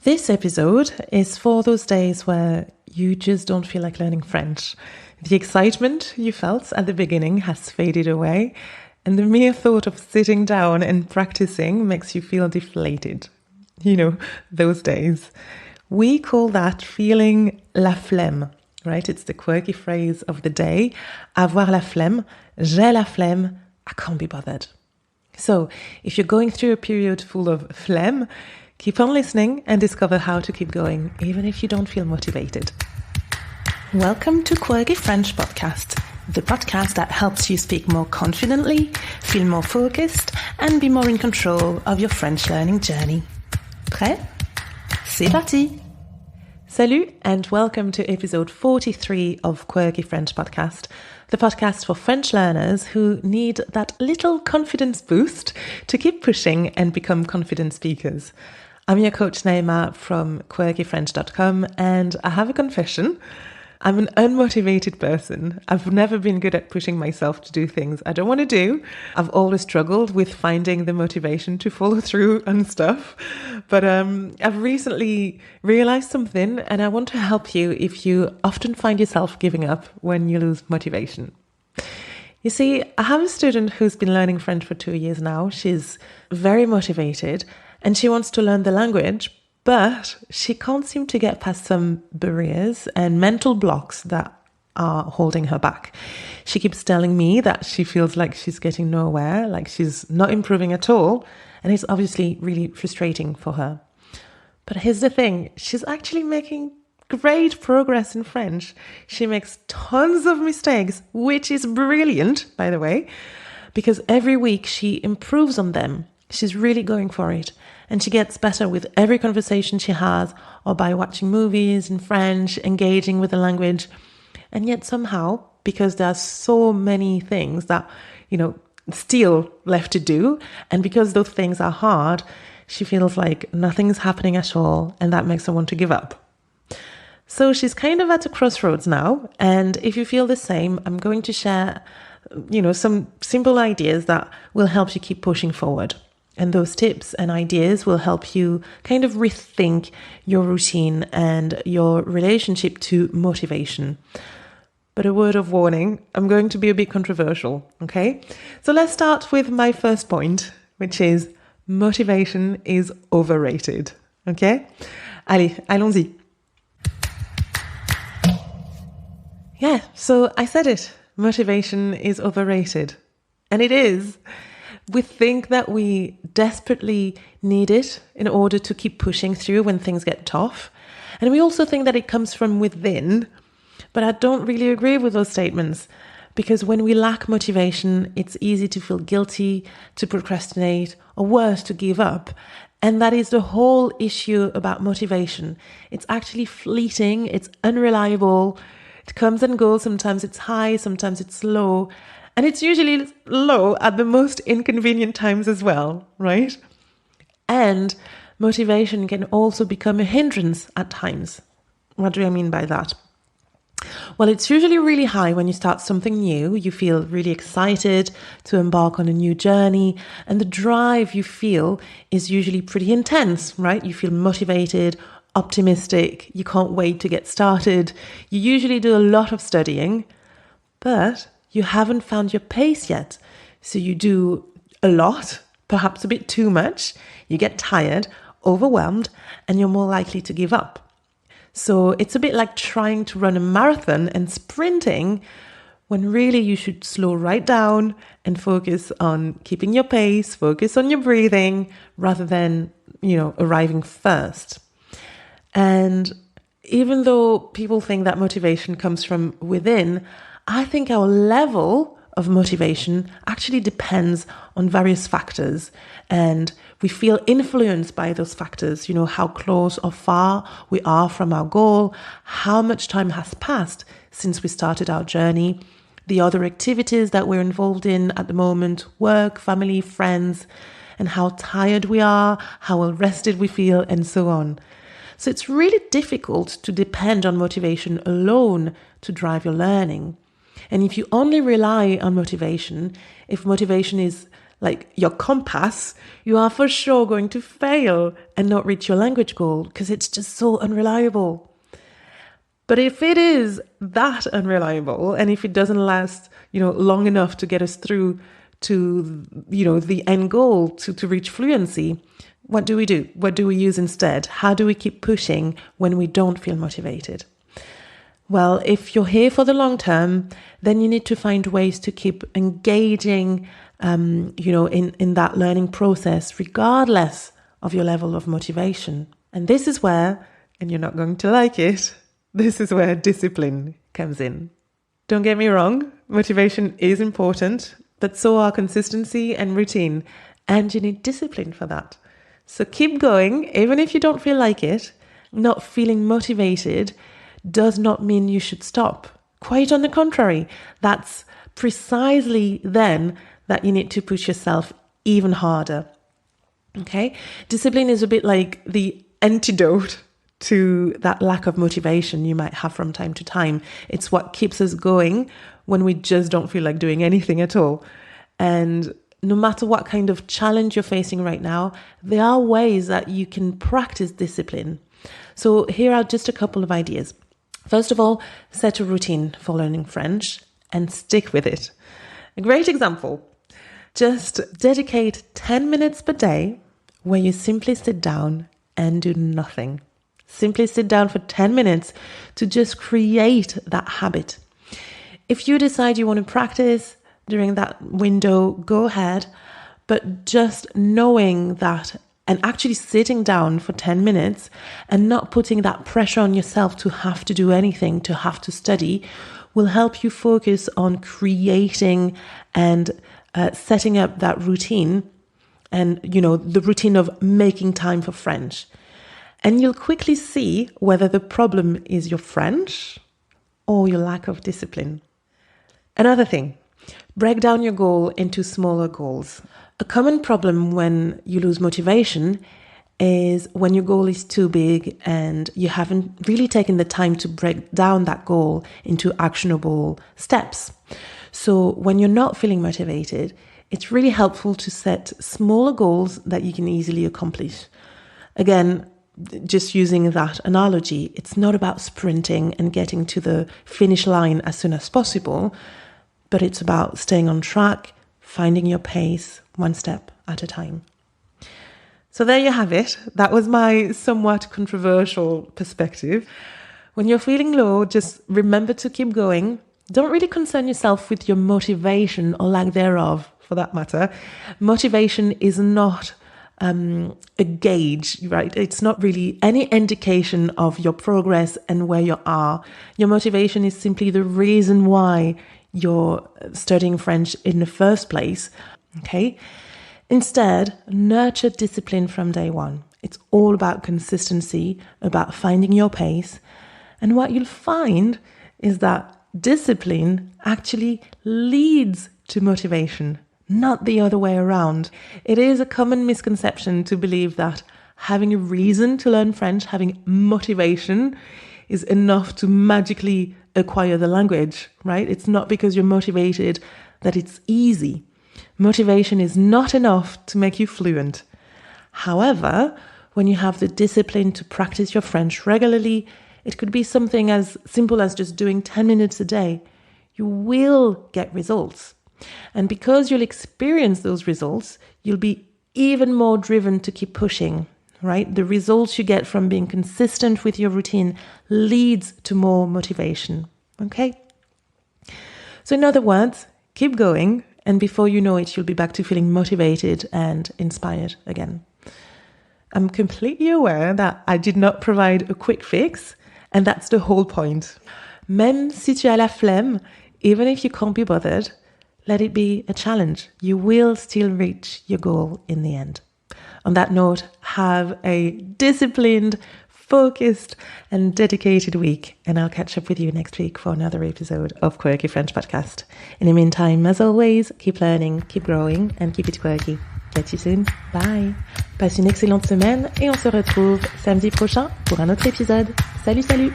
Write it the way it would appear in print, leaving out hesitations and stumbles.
This episode is for those days where you just don't feel like learning French. The excitement you felt at the beginning has faded away, and the mere thought of sitting down and practicing makes you feel deflated. You know, those days. We call that feeling la flemme, right? It's the quirky phrase of the day. Avoir la flemme, j'ai la flemme, I can't be bothered. So, if you're going through a period full of phlegm, keep on listening and discover how to keep going, even if you don't feel motivated. Welcome to Quirky French Podcast, the podcast that helps you speak more confidently, feel more focused, and be more in control of your French learning journey. Prêt? C'est parti! Salut and welcome to episode 43 of Quirky French Podcast, the podcast for French learners who need that little confidence boost to keep pushing and become confident speakers. I'm your coach Naima from quirkyfrench.com, and I have a confession. I'm an unmotivated person. I've never been good at pushing myself to do things I don't want to do. I've always struggled with finding the motivation to follow through on stuff. But I've recently realized something, and I want to help you if you often find yourself giving up when you lose motivation. You see, I have a student who's been learning French for 2 years now. She's very motivated and she wants to learn the language, but she can't seem to get past some barriers and mental blocks that are holding her back. She keeps telling me that she feels like she's getting nowhere, like she's not improving at all, and it's obviously really frustrating for her. But here's the thing, she's actually making great progress in French. She makes tons of mistakes, which is brilliant, by the way, because every week she improves on them. She's really going for it. And she gets better with every conversation she has, or by watching movies in French, engaging with the language. And yet somehow, because there's so many things that, still left to do, and because those things are hard, she feels like nothing's happening at all, and that makes her want to give up. So she's kind of at a crossroads now, and if you feel the same, I'm going to share, some simple ideas that will help you keep pushing forward. And those tips and ideas will help you kind of rethink your routine and your relationship to motivation. But a word of warning, I'm going to be a bit controversial, okay? So let's start with my first point, which is motivation is overrated, okay? Allez, allons-y. Yeah, so I said it. Motivation is overrated. And it is. We think that we desperately need it in order to keep pushing through when things get tough. And we also think that it comes from within. But I don't really agree with those statements, because when we lack motivation, it's easy to feel guilty, to procrastinate, or worse, to give up. And that is the whole issue about motivation. It's actually fleeting, it's unreliable, it comes and goes, sometimes it's high, sometimes it's low. And it's usually low at the most inconvenient times as well, right? And motivation can also become a hindrance at times. What do I mean by that? Well, it's usually really high when you start something new. You feel really excited to embark on a new journey. And the drive you feel is usually pretty intense, right? You feel motivated, optimistic. You can't wait to get started. You usually do a lot of studying, but you haven't found your pace yet. So you do a lot, perhaps a bit too much. You get tired, overwhelmed, and you're more likely to give up. So it's a bit like trying to run a marathon and sprinting when really you should slow right down and focus on keeping your pace, focus on your breathing, rather than, arriving first. And even though people think that motivation comes from within, I think our level of motivation actually depends on various factors, and we feel influenced by those factors, how close or far we are from our goal, how much time has passed since we started our journey, the other activities that we're involved in at the moment, work, family, friends, and how tired we are, how well rested we feel, and so on. So it's really difficult to depend on motivation alone to drive your learning. And if you only rely on motivation, if motivation is like your compass, you are for sure going to fail and not reach your language goal because it's just so unreliable. But if it is that unreliable, and if it doesn't last, long enough to get us through to, the end goal, to reach fluency, what do we do? What do we use instead? How do we keep pushing when we don't feel motivated? Well, if you're here for the long term, then you need to find ways to keep engaging, in that learning process, regardless of your level of motivation. And this is where, and you're not going to like it, this is where discipline comes in. Don't get me wrong, motivation is important, but so are consistency and routine, and you need discipline for that. So keep going, even if you don't feel like it. Not feeling motivated does not mean you should stop. Quite on the contrary, that's precisely then that you need to push yourself even harder. Okay? Discipline is a bit like the antidote to that lack of motivation you might have from time to time. It's what keeps us going when we just don't feel like doing anything at all. And no matter what kind of challenge you're facing right now, there are ways that you can practice discipline. So here are just a couple of ideas. First of all, set a routine for learning French and stick with it. A great example, just dedicate 10 minutes per day where you simply sit down and do nothing. Simply sit down for 10 minutes to just create that habit. If you decide you want to practice during that window, go ahead. But just knowing that and actually sitting down for 10 minutes and not putting that pressure on yourself to have to do anything, to have to study, will help you focus on creating and setting up that routine and, the routine of making time for French. And you'll quickly see whether the problem is your French or your lack of discipline. Another thing, break down your goal into smaller goals. A common problem when you lose motivation is when your goal is too big and you haven't really taken the time to break down that goal into actionable steps. So when you're not feeling motivated, it's really helpful to set smaller goals that you can easily accomplish. Again, just using that analogy, it's not about sprinting and getting to the finish line as soon as possible, but it's about staying on track, finding your pace one step at a time. So there you have it. That was my somewhat controversial perspective. When you're feeling low, just remember to keep going. Don't really concern yourself with your motivation or lack thereof, for that matter. Motivation is not a gauge, right? It's not really any indication of your progress and where you are. Your motivation is simply the reason why you're studying French in the first place, okay? Instead, nurture discipline from day one. It's all about consistency, about finding your pace. And what you'll find is that discipline actually leads to motivation, not the other way around. It is a common misconception to believe that having a reason to learn French, having motivation, is enough to magically acquire the language, right? It's not because you're motivated that it's easy. Motivation is not enough to make you fluent. However, when you have the discipline to practice your French regularly, it could be something as simple as just doing 10 minutes a day. You will get results. And because you'll experience those results, you'll be even more driven to keep pushing, right? The results you get from being consistent with your routine leads to more motivation, okay? So in other words, keep going, and before you know it, you'll be back to feeling motivated and inspired again. I'm completely aware that I did not provide a quick fix, and that's the whole point. Même si tu as la flemme, even if you can't be bothered, let it be a challenge. You will still reach your goal in the end. On that note, have a disciplined, focused, and dedicated week. And I'll catch up with you next week for another episode of Quirky French Podcast. In the meantime, as always, keep learning, keep growing, and keep it quirky. Catch you soon. Bye. Passe une excellente semaine et on se retrouve samedi prochain pour un autre épisode. Salut, salut!